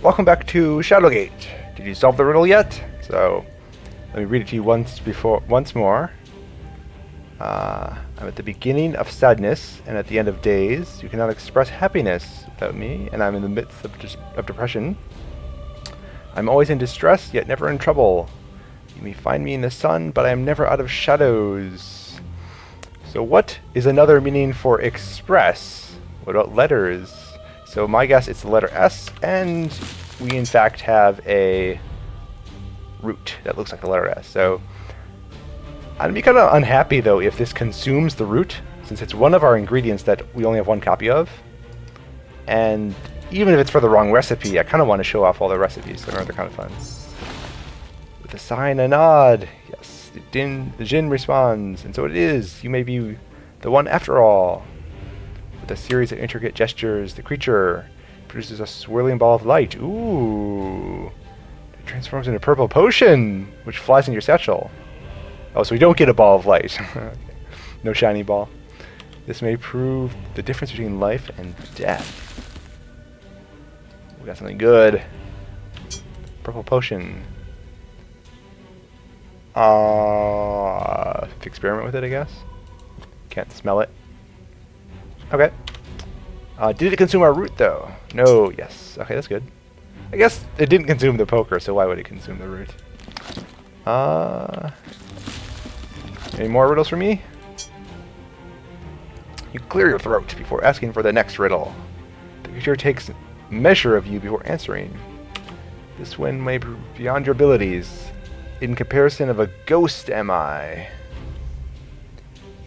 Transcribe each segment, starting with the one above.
welcome back to Shadowgate. Did you solve the riddle yet? So, let me read it to you once more. I'm at the beginning of sadness and at the end of days. You cannot express happiness without me, and I'm in the midst of depression. I'm always in distress, yet never in trouble. You may find me in the sun, but I am never out of shadows. So what is another meaning for express? What about letters? So my guess it's the letter S, and we in fact have a root that looks like the letter S. So I'd be kind of unhappy though if this consumes the root, since it's one of our ingredients that we only have one copy of. And even if it's for the wrong recipe, I kind of want to show off all the recipes, so they're kind of fun. With a sigh and a nod, yes, the Jinn responds, and so it is. You may be the one after all. With a series of intricate gestures, the creature produces a swirling ball of light. Ooh! It transforms into a purple potion, which flies in your satchel. Oh, so we don't get a ball of light. Okay. No shiny ball. This may prove the difference between life and death. We got something good. Purple potion. Experiment with it, I guess. Can't smell it. Okay. Did it consume our root, though? No, yes. Okay, that's good. I guess it didn't consume the poker, so why would it consume the root? Any more riddles for me? You clear your throat before asking for the next riddle. The creature takes measure of you before answering. This one may be beyond your abilities. In comparison of a ghost am I?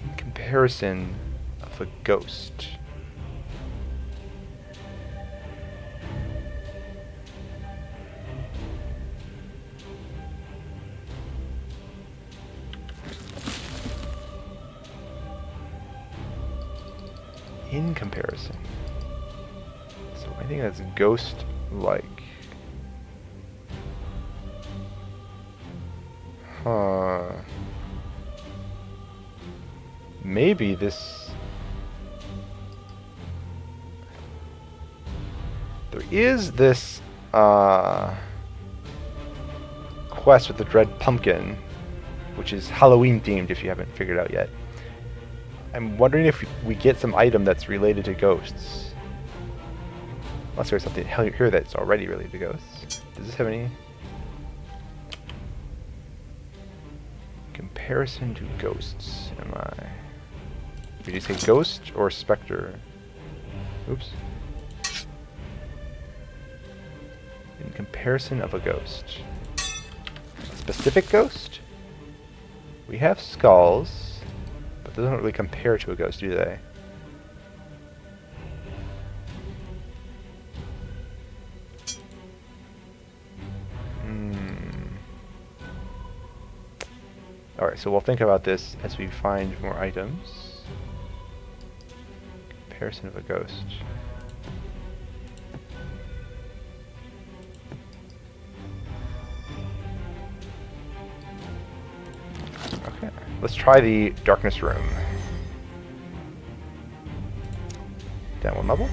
In comparison of a ghost. In comparison. So I think that's ghost-like. Huh. Maybe this... There is this quest with the Dread Pumpkin, which is Halloween themed if you haven't figured out yet. I'm wondering if we get some item that's related to ghosts. Unless there's something here that's already related to ghosts. Does this have any... Comparison to ghosts, am I? Did you say ghost or specter? Oops. In comparison of a ghost. A specific ghost? We have skulls, but they don't really compare to a ghost, do they? Alright, so we'll think about this as we find more items. Comparison of a ghost. Okay, let's try the darkness room. Down one level.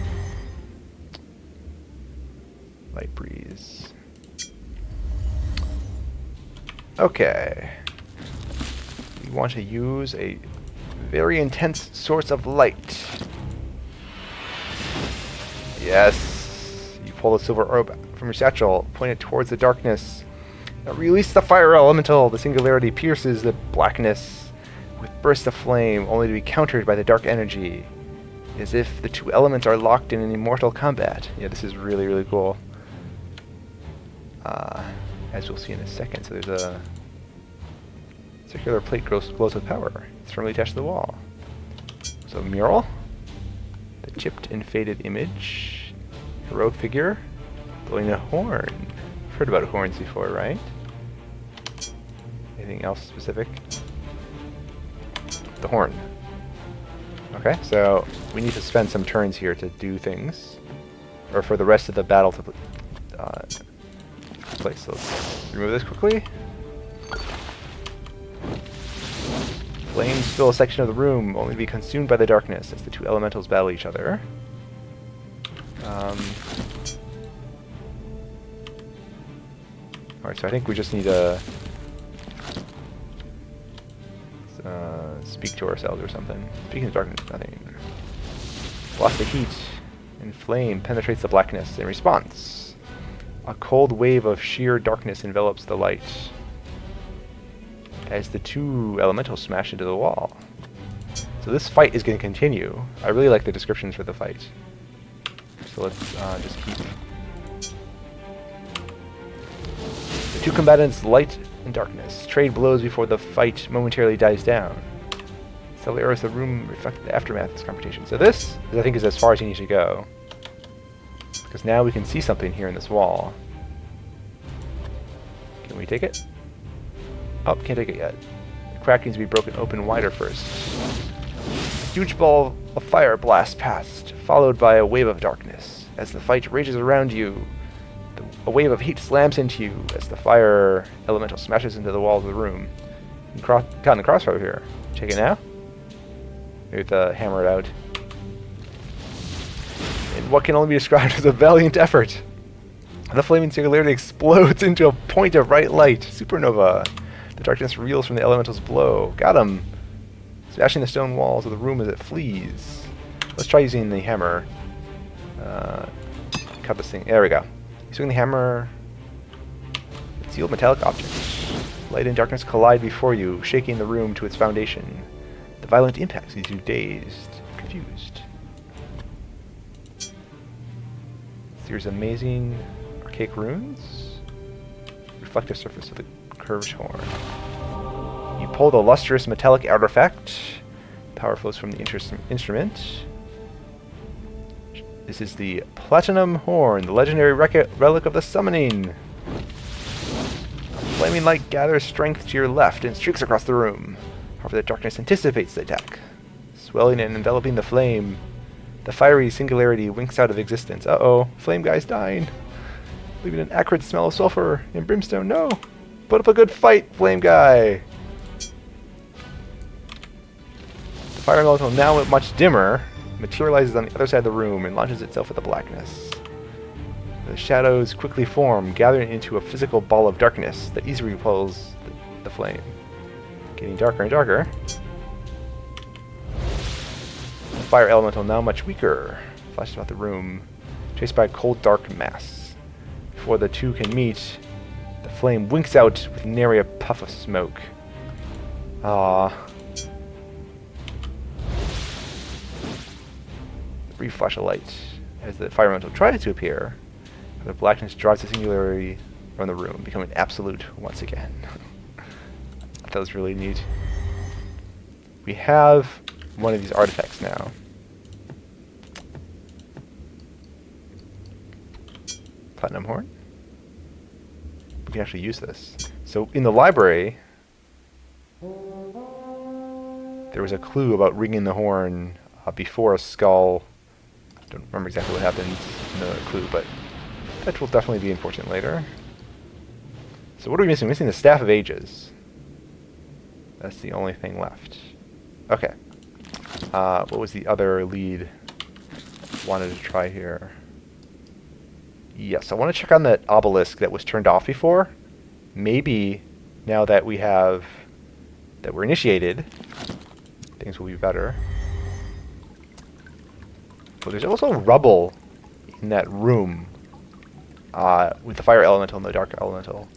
Light breeze. Okay. We want to use a very intense source of light. Yes. You pull the silver orb from your satchel, point it towards the darkness. Now release the fire elemental. The singularity pierces the blackness with bursts of flame, only to be countered by the dark energy. As if the two elements are locked in an immortal combat. Yeah, this is really, really cool. As we'll see in a second. So there's a circular plate glows with power. It's firmly attached to the wall. So a mural. The chipped and faded image. Heroic figure. Blowing a horn. I've heard about horns before, right? Anything else specific? The horn. Okay, so we need to spend some turns here to do things. Or for the rest of the battle to place. So let's remove this quickly. Flames fill a section of the room, only to be consumed by the darkness as the two elementals battle each other. Alright, so I think we just need to speak to ourselves or something. Speaking of darkness, nothing. Lost the heat, and flame penetrates the blackness. In response, a cold wave of sheer darkness envelops the light as the two elementals smash into the wall. So this fight is going to continue. I really like the descriptions for the fight. So let's just keep... The two combatants, light and darkness, trade blows before the fight momentarily dies down. Several arrows in the room reflect the aftermath of this confrontation. So this, I think, is as far as you need to go. Because now we can see something here in this wall. Can we take it? Oh, can't take it yet. The crack needs to be broken open wider first. A huge ball of fire blasts past, followed by a wave of darkness. As the fight rages around you, a wave of heat slams into you as the fire elemental smashes into the walls of the room. Caught in the crossfire here. Check it now. Maybe with the hammer it out. In what can only be described as a valiant effort, the flaming singularity explodes into a point of bright light. Supernova. The darkness reels from the elemental's blow. Got him! Smashing the stone walls of the room as it flees. Let's try using the hammer. Cut this thing. There we go. Swing the hammer. Sealed metallic object. Light and darkness collide before you, shaking the room to its foundation. The violent impact leaves you dazed, confused. There's amazing archaic runes. Reflective surface of the curved horn. You pull the lustrous metallic artifact. Power flows from the instrument. This is the Platinum Horn, the legendary relic of the summoning. A flaming light gathers strength to your left and streaks across the room. However, the darkness anticipates the attack. Swelling and enveloping the flame, the fiery singularity winks out of existence. Uh-oh, flame guy's dying. Leaving an acrid smell of sulfur and brimstone. No! Put up a good fight, flame guy! The fire elemental, now much dimmer, materializes on the other side of the room and launches itself at the blackness. The shadows quickly form, gathering into a physical ball of darkness that easily repels the flame. Getting darker and darker. The fire elemental, now much weaker, flashes about the room, chased by a cold, dark mass. Before the two can meet, the flame winks out with nary a puff of smoke. Ah. Brief flash of light as the fire elemental tries to appear. The blackness drives the singularity from the room, becoming absolute once again. That was really neat. We have one of these artifacts now. Platinum horn. We can actually use this. So in the library, there was a clue about ringing the horn before a skull. I don't remember exactly what happens in the clue, but that will definitely be important later. So what are we missing? We're missing the Staff of Ages. That's the only thing left. Okay. What was the other lead wanted to try here? Yes, I want to check on that obelisk that was turned off before. Maybe now that we have... that we're initiated, things will be better. But there's also rubble in that room. With the fire elemental and the dark elemental.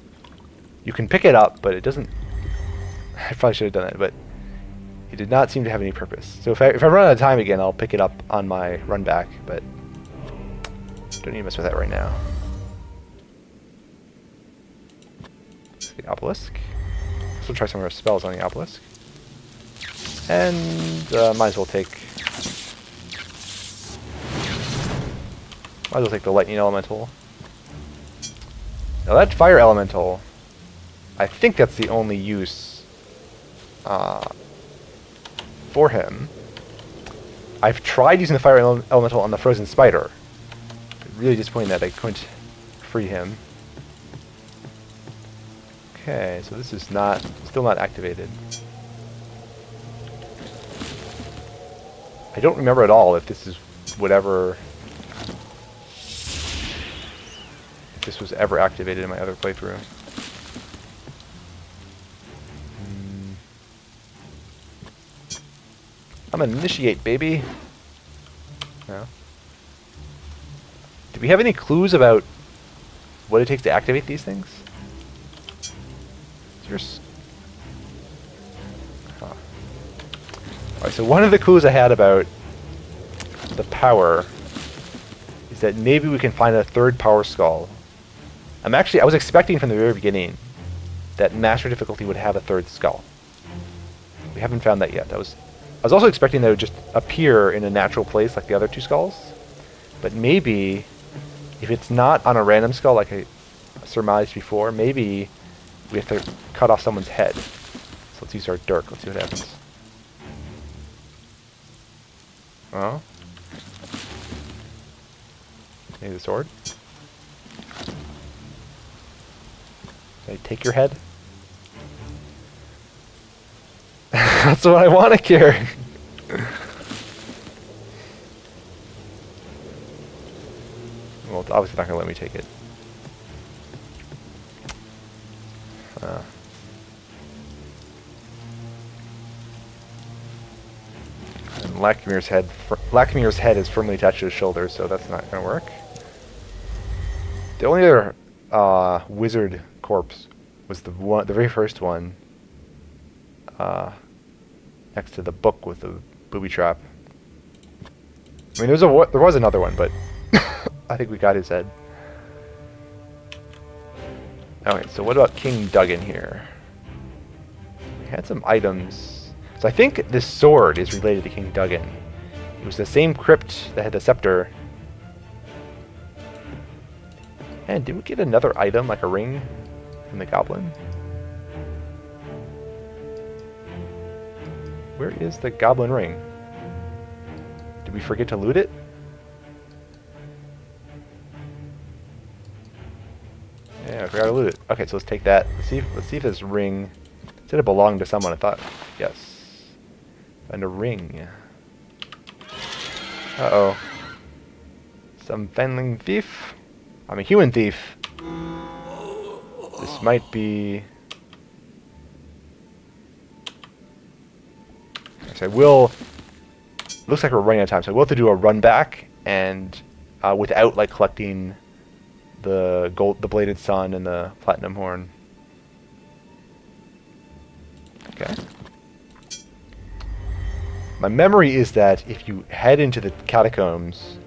You can pick it up, but it doesn't... I probably should have done that, but it did not seem to have any purpose. So if I run out of time again, I'll pick it up on my run back, but don't need to mess with that right now. The obelisk. So try some of our spells on the obelisk. And might as well take the lightning elemental. Now that fire elemental, I think that's the only use for him. I've tried using the fire elemental on the frozen spider. Really disappointing that I couldn't free him. Okay, so this is still not activated. I don't remember at all if this is whatever... if this was ever activated in my other playthrough. I'm gonna initiate, baby. No. Do we have any clues about what it takes to activate these things? Huh. Alright, so one of the clues I had about the power is that maybe we can find a third power skull. I was expecting from the very beginning that Master Difficulty would have a third skull. We haven't found that yet. I was also expecting that it would just appear in a natural place like the other two skulls. But maybe, if it's not on a random skull like I surmised before, maybe we have to cut off someone's head. So let's use our dirk. Let's see what happens. Oh. Maybe the sword. Can I take your head? That's what I want to carry. Well, it's obviously not going to let me take it. And Lacamir's head is firmly attached to his shoulder, so that's not going to work. The only other wizard corpse was the very first one, next to the book with the booby trap. I mean, there was another one, but I think we got his head. Alright, so what about King Duggan here? We had some items. So I think this sword is related to King Duggan. It was the same crypt that had the scepter. And did we get another item, like a ring, from the goblin? Where is the goblin ring? Did we forget to loot it? Yeah, I forgot to loot it. Okay, so let's take that. Let's see if this ring said it belonged to someone. I thought, yes. And a ring. Uh-oh. Some fenling thief. I'm a human thief. This might be... So I will... Looks like we're running out of time, so I will have to do a run back, and without like collecting the bladed sun and the platinum horn. Okay. My memory is that if you head into the catacombs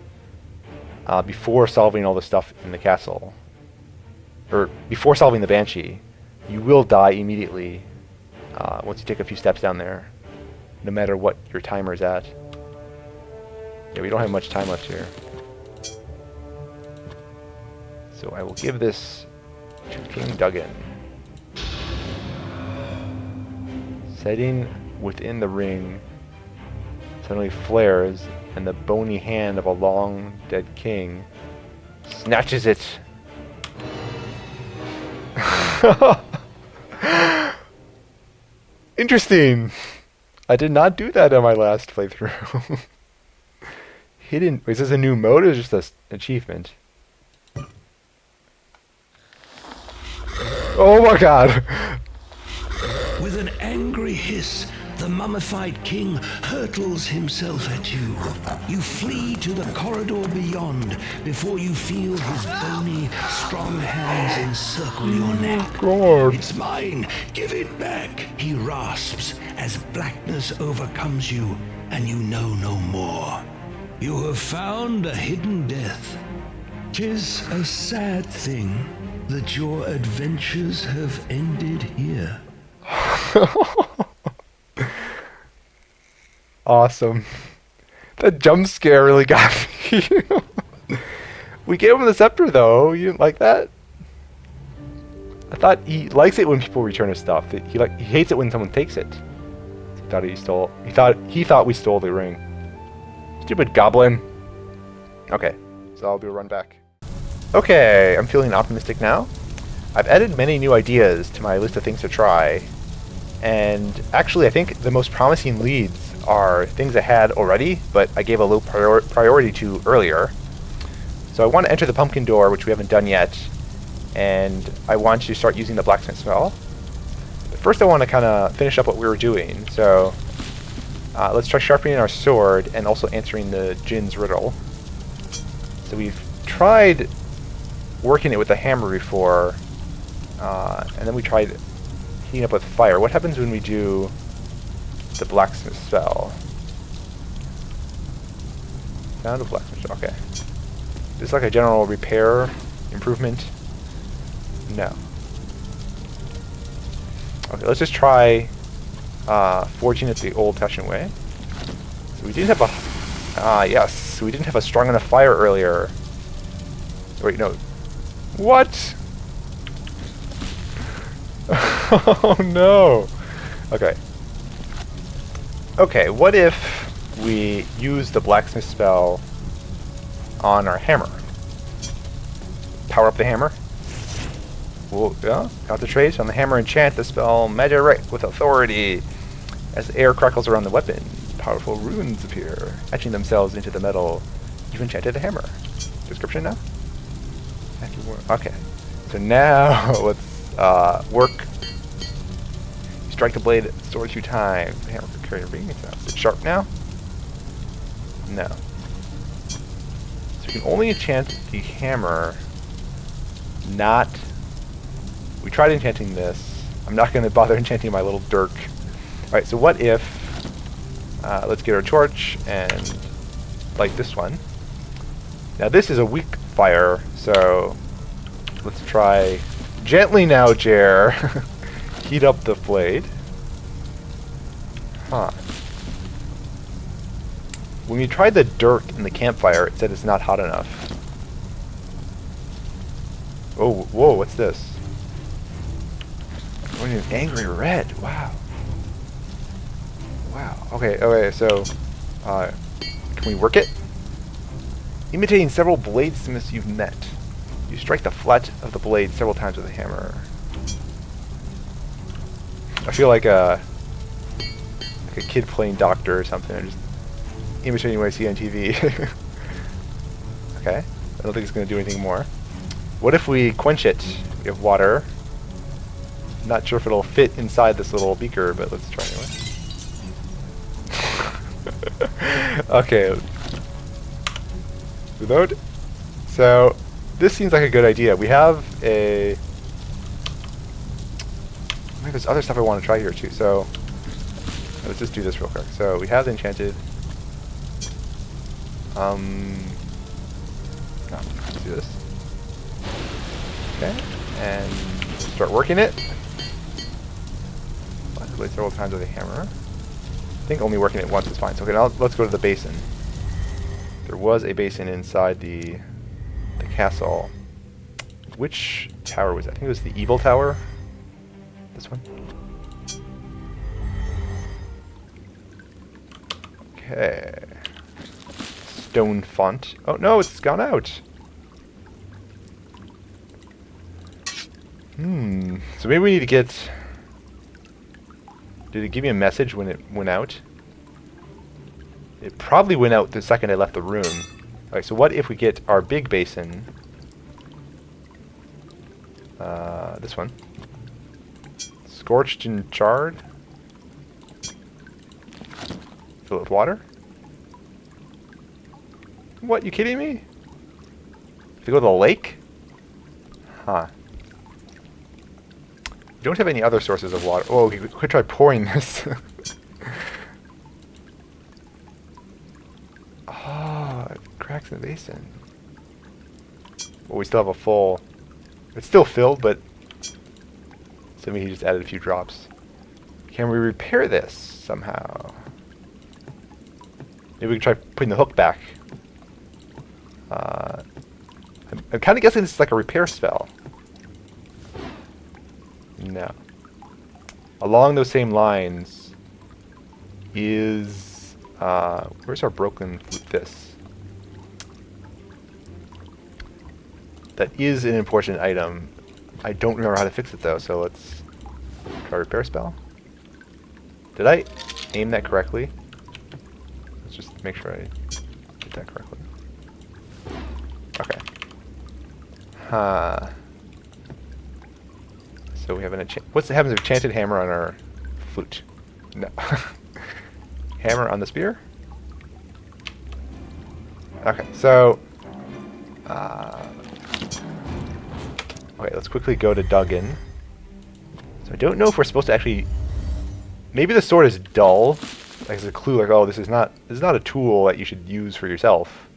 before solving all the stuff in the castle, or before solving the Banshee, you will die immediately once you take a few steps down there, no matter what your timer's at. Yeah, we don't have much time left here. So I will give this to King Duggan. Setting within the ring suddenly flares, and the bony hand of a long dead king snatches it. Interesting. I did not do that on my last playthrough. Hidden. Is this a new mode or just an achievement? Oh my god! With an angry hiss, the mummified king hurtles himself at you. You flee to the corridor beyond before you feel his bony, strong hands encircle your neck. God. It's mine! Give it back! He rasps as blackness overcomes you and you know no more. You have found a hidden death. 'Tis a sad thing that your adventures have ended here. Awesome. That jump scare really got me. We gave him the scepter though. You didn't like that? I thought he likes it when people return his stuff. He hates it when someone takes it. He thought we stole the ring. Stupid goblin. Okay, so I'll do a run back. Okay, I'm feeling optimistic now. I've added many new ideas to my list of things to try, and actually I think the most promising leads are things I had already, but I gave a low priority to earlier. So I want to enter the pumpkin door, which we haven't done yet, and I want to start using the blacksmith spell. But first I want to kind of finish up what we were doing, so Let's try sharpening our sword and also answering the Jin's riddle. So we've tried working it with the hammer before, and then we tried heating up with fire. What happens when we do the blacksmith spell? Sound of blacksmith spell, okay. Is this like a general repair improvement? No. Okay, let's just try forging it the old-fashioned way. So we didn't have a... yes, we didn't have a strong enough fire earlier. Wait, no. What? Oh, no. Okay. Okay, what if we use the blacksmith spell on our hammer? Power up the hammer. We'll concentrate on the hammer and chant the spell Magic with authority. As the air crackles around the weapon, powerful runes appear, etching themselves into the metal. You've enchanted a hammer. Description now? Okay. So now let's work. You strike the blade of the sword 2 times. The hammer can carry a ring. Is it sharp now? No. So you can only enchant the hammer, not... We tried enchanting this. I'm not going to bother enchanting my little dirk. Alright, so what if... let's get our torch and light this one. Now this is a weak fire, so let's try... Gently now, Jair. Heat up the blade. Huh. When we tried the dirt in the campfire, it said it's not hot enough. Oh, whoa, what's this? Going an angry red. Wow. Wow. Okay, so can we work it? Imitating several bladesmiths you've met. You strike the flat of the blade several times with a hammer. I feel like a kid playing doctor or something. I'm just imitating what I see on TV. Okay. I don't think it's going to do anything more. What if we quench it? We have water. Not sure if it'll fit inside this little beaker, but let's try anyway. Okay. Reload. So, this seems like a good idea. We have a... Maybe there's other stuff I want to try here too, so... Let's just do this real quick. So, we have the enchanted... No, let's do this. Okay, and start working it. Blade several times with a hammer. I think only working it once is fine. So okay, now let's go to the basin. There was a basin inside the castle. Which tower was that? I think it was the evil tower. This one. Okay. Stone font. Oh no, it's gone out. So maybe we need to get... Did it give me a message when it went out? It probably went out the second I left the room. Alright, so what if we get our big basin? This one. Scorched and charred. Fill it with water. What, you kidding me? To go to the lake? Huh. We don't have any other sources of water. Oh, we could try pouring this. Oh, it cracks in the basin. Well, we still have a full... It's still filled, but... So maybe he just added a few drops. Can we repair this somehow? Maybe we can try putting the hook back. I'm kind of guessing this is like a repair spell. No. Along those same lines is... where's our broken flute? This. That is an important item. I don't remember how to fix it though, so let's try repair spell. Did I aim that correctly? Let's just make sure I did that correctly. Okay. So we have an what's the happens with enchanted hammer on our flute? No. hammer on the spear. Okay, so... okay, let's quickly go to Duggan. So I don't know if we're supposed to actually... Maybe the sword is dull. Like, it's a clue, like, oh, this is not a tool that you should use for yourself.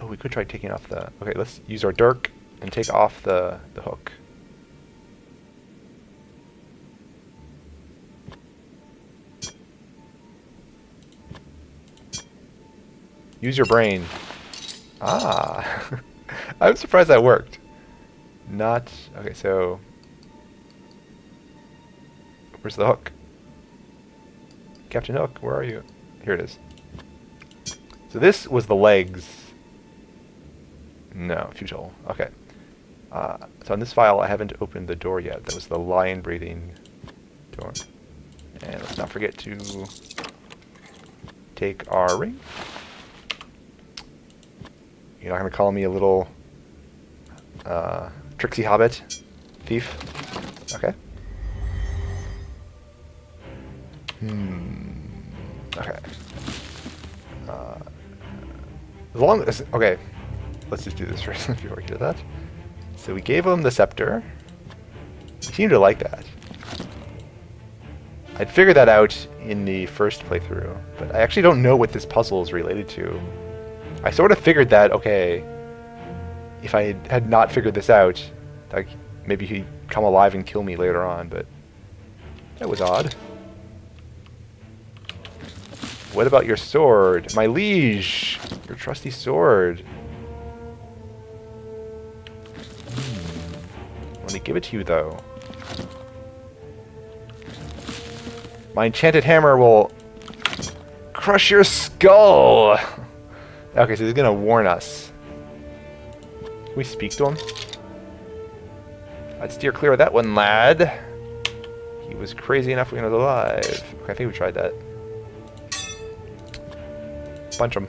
Oh, we could try taking off the... Okay, let's use our dirk and take off the hook. Use your brain. Ah. I'm surprised that worked. Not... Okay, so... Where's the hook? Captain Hook, where are you? Here it is. So this was the legs. No, futile. Okay. So on this file, I haven't opened the door yet. That was the lion breathing door. And let's not forget to take our ring. You're not going to call me a little tricksy hobbit thief? Okay. Okay. As long as... Okay. Let's just do this first before we do that. So we gave him the scepter. He seemed to like that. I'd figured that out in the first playthrough, but I actually don't know what this puzzle is related to. I sort of figured that, okay, if I had not figured this out, like, maybe he'd come alive and kill me later on, but that was odd. What about your sword? My liege! Your trusty sword. Let me give it to you, though. My enchanted hammer will crush your skull! Okay, so he's gonna warn us. Can we speak to him? I'd steer clear of that one, lad. He was crazy enough when he was alive. Okay, I think we tried that. Punch him.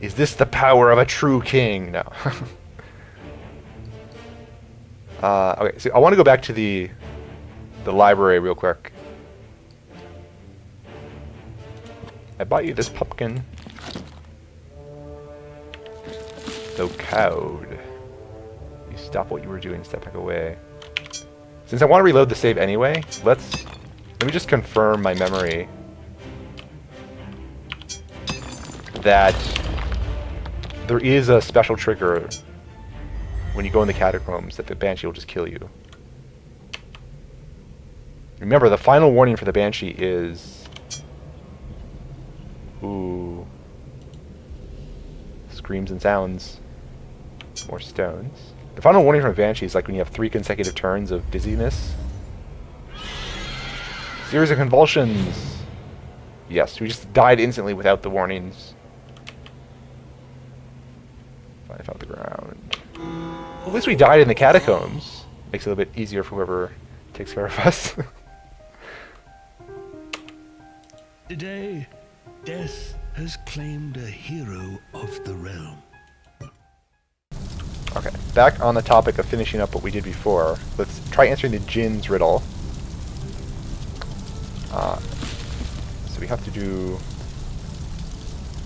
Is this the power of a true king? No. Okay, so I want to go back to the library real quick. I bought you this pumpkin. Though cowed. You stop what you were doing, step back away. Since I want to reload the save anyway, let me just confirm my memory that there is a special trigger when you go in the catacombs that the Banshee will just kill you. Remember, the final warning for the Banshee is... Ooh. Screams and sounds. More stones. The final warning from the Banshee is like when you have 3 consecutive turns of dizziness. Series of convulsions. Yes, we just died instantly without the warnings. Life out the ground. Well, at least we died in the catacombs. Makes it a little bit easier for whoever takes care of us. Today, death has claimed a hero of the realm. Okay, back on the topic of finishing up what we did before. Let's try answering the Jin's riddle. So we have to do...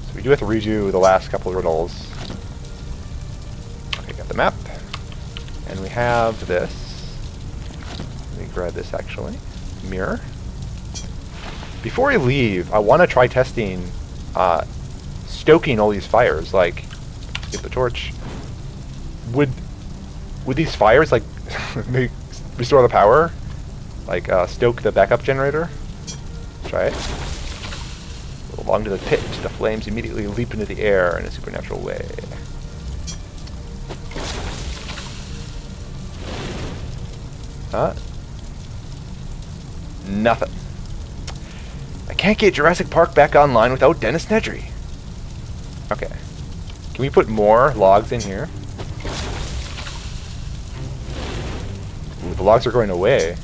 So we do have to redo the last couple of riddles. Okay, got the map. And we have this. Let me grab this actually. Mirror. Before I leave, I want to try testing stoking all these fires. Like, get the torch. Would these fires like restore the power? Like stoke the backup generator? Try it. Go along to the pit. The flames immediately leap into the air in a supernatural way. Huh? Nothing. I can't get Jurassic Park back online without Dennis Nedry. Okay. Can we put more logs in here? Ooh, the logs are going away.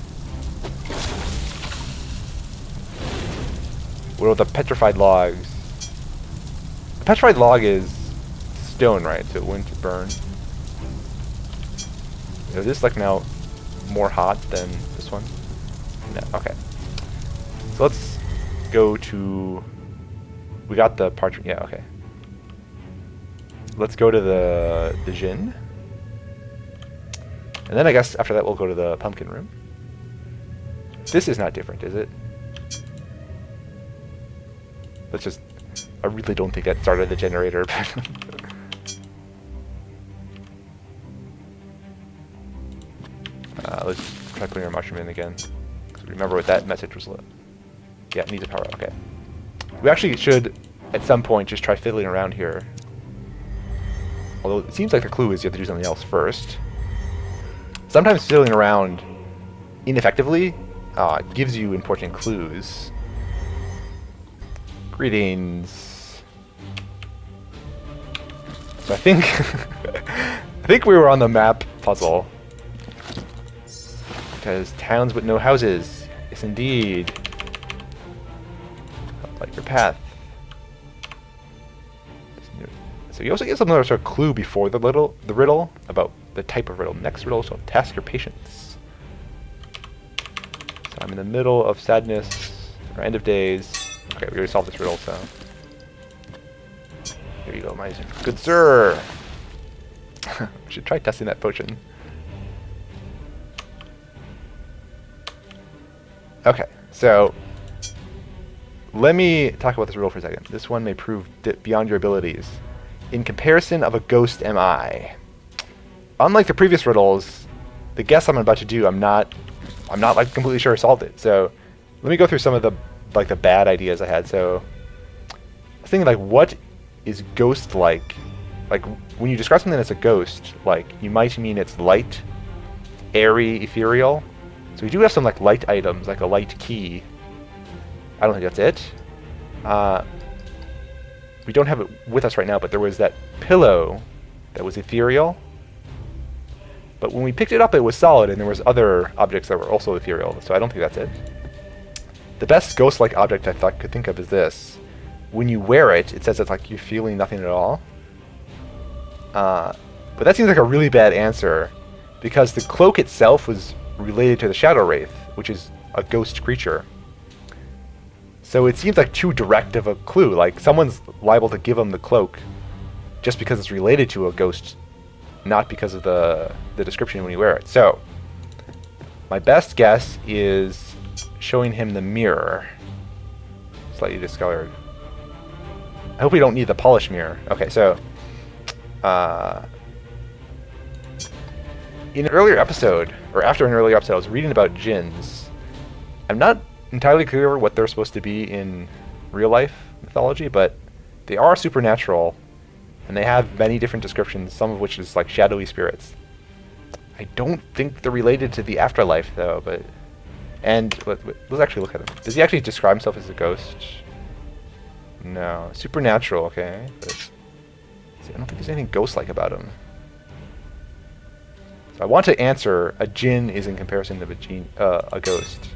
What about the petrified logs? The petrified log is stone, right? So it wouldn't burn. Is this like now more hot than this one? No. Okay. So let's go to... We got the parchment. Yeah, okay. Let's go to the Jinn. And then I guess after that we'll go to the pumpkin room. This is not different, is it? Let's just... I really don't think that started the generator. Let's try putting our mushroom in again. Remember what that message was. Yeah, it needs a power up. Okay. We actually should, at some point, just try fiddling around here. Although it seems like the clue is you have to do something else first. Sometimes fiddling around ineffectively gives you important clues. Greetings. So I think I think we were on the map puzzle. Because towns with no houses. Yes, indeed. Like your path. So you also get some sort of clue before the riddle about the type of riddle. Next riddle shall task your patience. So I'm in the middle of sadness, or end of days. Okay, we already solved this riddle, so here you go, my good sir. We should try testing that potion. Okay, so let me talk about this riddle for a second. This one may prove beyond your abilities. In comparison of a ghost am I. Unlike the previous riddles, the guess I'm about to do, I'm not like completely sure I solved it. So let me go through some of the bad ideas I had. So I was thinking like, what is ghost like? Like when you describe something that's a ghost, like you might mean it's light, airy, ethereal. So we do have some like light items, like a light key. I don't think that's it. We don't have it with us right now, but there was that pillow that was ethereal. But when we picked it up, it was solid, and there was other objects that were also ethereal. So I don't think that's it. The best ghost-like object I could think of is this. When you wear it, it says it's like you're feeling nothing at all. But that seems like a really bad answer, because the cloak itself was related to the Shadow Wraith, which is a ghost creature. So it seems like too direct of a clue. Like someone's liable to give them the cloak just because it's related to a ghost, not because of the description when you wear it. So my best guess is showing him the mirror. Slightly discolored. I hope we don't need the polished mirror. Okay, so in an earlier episode, or after an earlier episode, I was reading about jinns. I'm not entirely clear what they're supposed to be in real life mythology, but they are supernatural, and they have many different descriptions, some of which is like shadowy spirits. I don't think they're related to the afterlife, though, but... And let's actually look at him. Does he actually describe himself as a ghost? No. Supernatural, okay. But see, I don't think there's anything ghost-like about him. So I want to answer a jinn is in comparison to a ghost.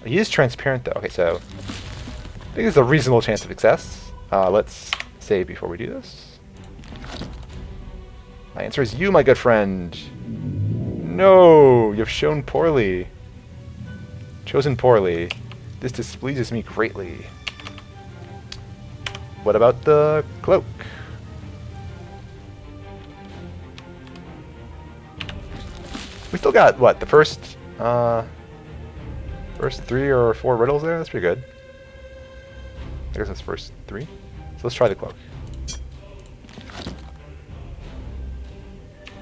He is transparent, though. Okay, so I think there's a reasonable chance of success. Let's save before we do this. My answer is you, my good friend. No, you've shown poorly. Chosen poorly. This displeases me greatly. What about the cloak? We still got, what, the first 3 or 4 riddles there? That's pretty good. I guess that's first 3. So let's try the cloak.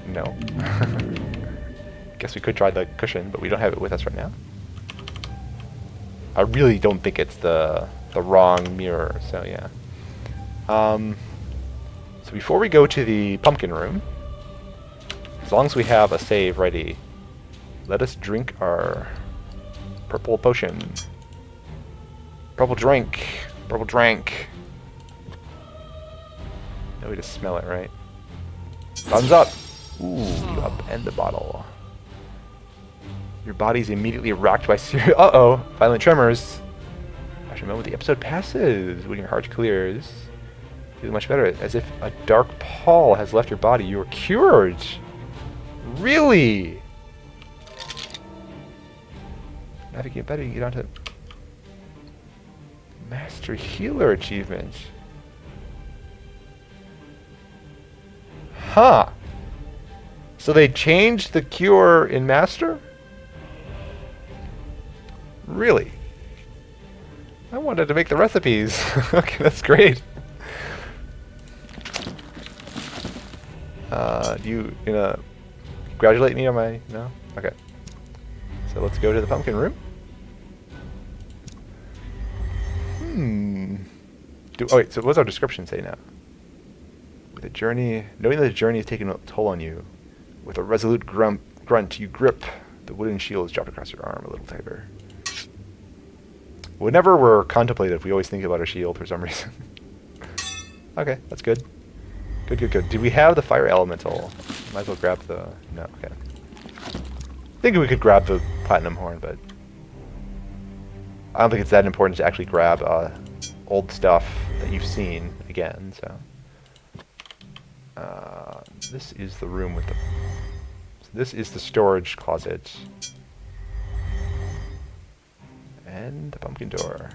No. Guess we could try the cushion, but we don't have it with us right now. I really don't think it's the wrong mirror, so yeah. So before we go to the pumpkin room, as long as we have a save ready, let us drink our purple potion. Purple drink. Purple drink. No way to smell it, right? Thumbs up! Ooh, you upend the bottle. Your body's immediately racked by uh-oh! Violent tremors. After a moment, the episode passes. When your heart clears, feeling much better. As if a dark pall has left your body. You are cured! Really? Navigate better, you get onto Master Healer achievement. Huh. So they changed the cure in Master? Really? I wanted to make the recipes. Okay, that's great. Do you gonna congratulate me on my... No? Okay. So let's go to the pumpkin room. Oh wait, so what does our description say now? The journey... Knowing that the journey has taken a toll on you, with a resolute grunt, you grip the wooden shields dropped across your arm a little tighter. Whenever we're contemplative, we always think about our shield for some reason. Okay, that's good. Good. Did we have the fire elemental? Might as well grab the... No, okay. I think we could grab the platinum horn, but... I don't think it's that important to actually grab old stuff that you've seen again, so... this is the room with the... So this is the storage closet. And the pumpkin door.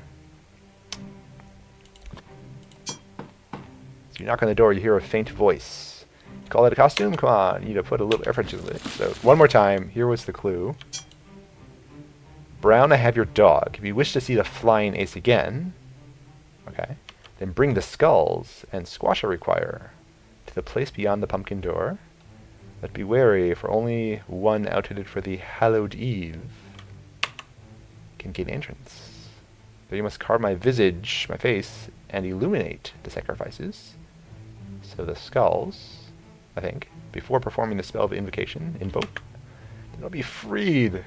So you knock on the door, you hear a faint voice. Call that a costume? Come on, you need to put a little effort into it. So, one more time, here was the clue. Brown, I have your dog. If you wish to see the flying ace again, okay, then bring the skulls and squash a require to the place beyond the pumpkin door. But be wary, for only one outfitted for the hallowed eve can gain entrance. Though you must carve my visage, my face, and illuminate the sacrifices. So the skulls, I think, before performing the spell of invocation, invoke, then I'll be freed.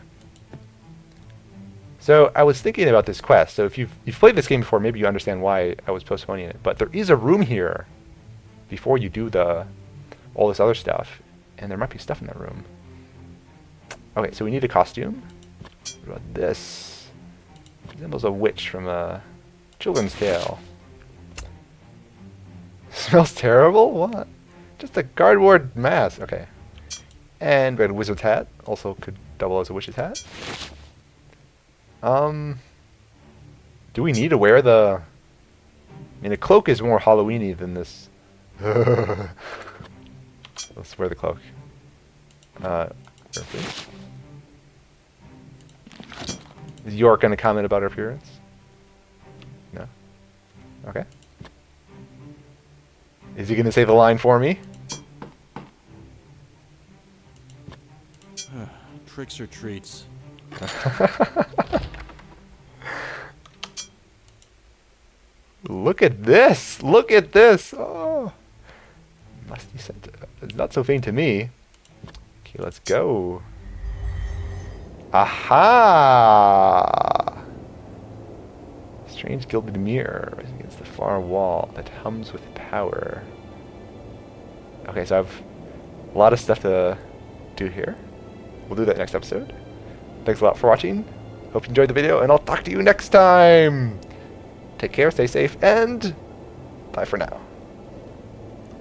So I was thinking about this quest. So if you've played this game before, maybe you understand why I was postponing it. But there is a room here before you do all this other stuff, and there might be stuff in that room. Okay, so we need a costume. What about this? Resembles a witch from a children's tale. Smells terrible? What? Just a cardboard mask. Okay. And we had a wizard's hat. Also could double as a witch's hat. Do we need to wear the... I mean, the cloak is more Halloween-y than this. Let's wear the cloak. Where, please? Is York going to comment about her appearance? No? Okay. Is he going to say the line for me? Tricks or treats? Look at this! Look at this! Oh! Musty scent. It's not so faint to me. Okay, let's go. Aha! Strange gilded mirror rising against the far wall that hums with power. Okay, so I have a lot of stuff to do here. We'll do that next episode. Thanks a lot for watching. Hope you enjoyed the video, and I'll talk to you next time! Take care, stay safe, and bye for now.